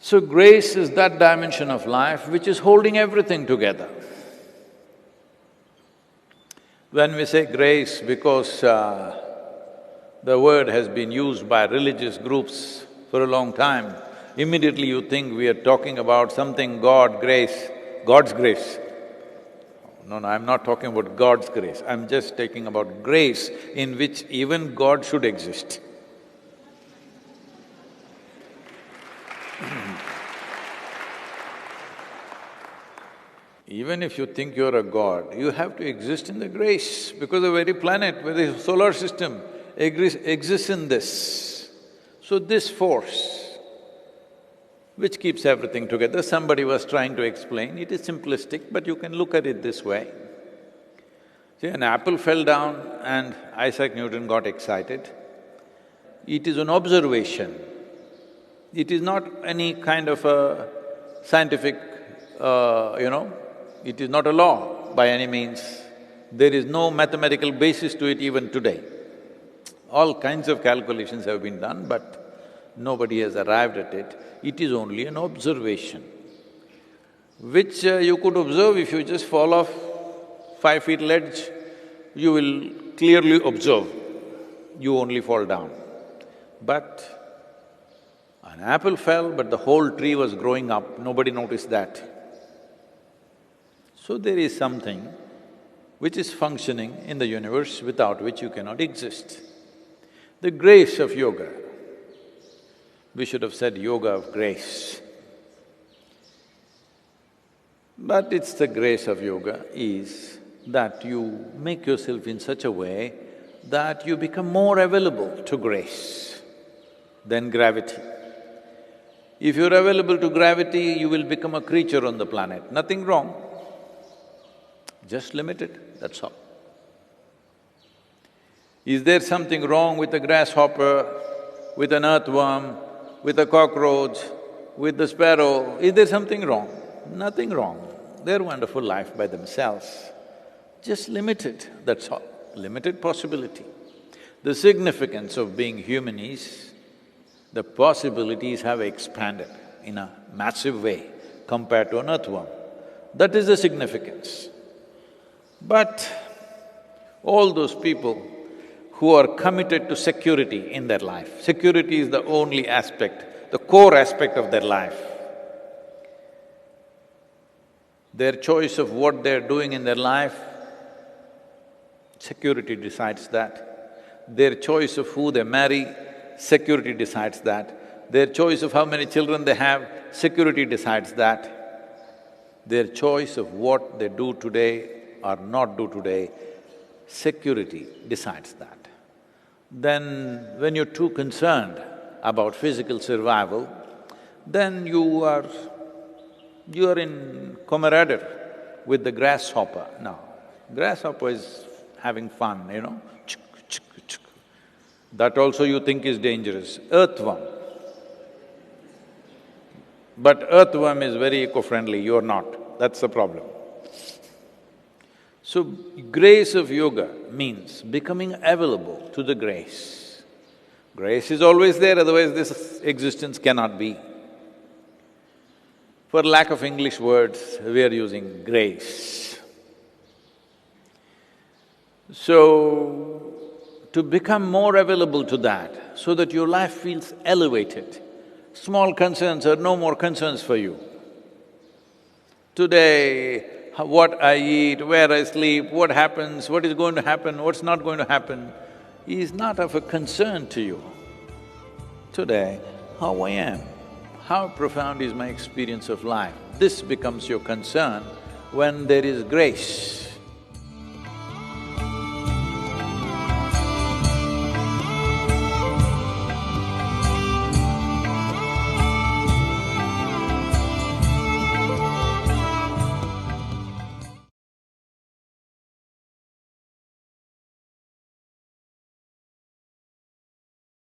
So grace is that dimension of life which is holding everything together. When we say grace, because the word has been used by religious groups for a long time, immediately you think we are talking about something God, grace, God's grace. No, I'm not talking about God's grace, I'm just talking about grace in which even God should exist. Even if you think you're a god, you have to exist in the grace because the very planet, the solar system exists in this. So this force, which keeps everything together, somebody was trying to explain, it is simplistic, but you can look at it this way. See, an apple fell down and Isaac Newton got excited. It is an observation. It is not any kind of a scientific, it is not a law by any means. There is no mathematical basis to it even today. All kinds of calculations have been done, but nobody has arrived at it. It is only an observation, which you could observe if you just fall off 5 feet ledge, you will clearly observe, you only fall down. But an apple fell, but the whole tree was growing up, nobody noticed that. So there is something which is functioning in the universe without which you cannot exist. The grace of yoga, we should have said yoga of grace. But it's the grace of yoga is that you make yourself in such a way that you become more available to grace than gravity. If you're available to gravity, you will become a creature on the planet, nothing wrong. Just limited, that's all. Is there something wrong with a grasshopper, with an earthworm, with a cockroach, with the sparrow? Is there something wrong? Nothing wrong. They're wonderful life by themselves. Just limited, that's all. Limited possibility. The significance of being human is the possibilities have expanded in a massive way compared to an earthworm. That is the significance. But all those people who are committed to security in their life, security is the only aspect, the core aspect of their life. Their choice of what they're doing in their life, security decides that. Their choice of who they marry, security decides that. Their choice of how many children they have, security decides that. Their choice of what they do today or not do today, security decides that. Then when you're too concerned about physical survival, then you are in camaraderie with the grasshopper. Now, grasshopper is having fun, That also you think is dangerous. Earthworm. But earthworm is very eco-friendly, you're not, that's the problem. So, grace of yoga means becoming available to the grace. Grace is always there, otherwise this existence cannot be. For lack of English words, we are using grace. So, to become more available to that, so that your life feels elevated, small concerns are no more concerns for you. Today, what I eat, where I sleep, what happens, what is going to happen, what's not going to happen, is not of a concern to you. Today, how I am, how profound is my experience of life, this becomes your concern when there is grace.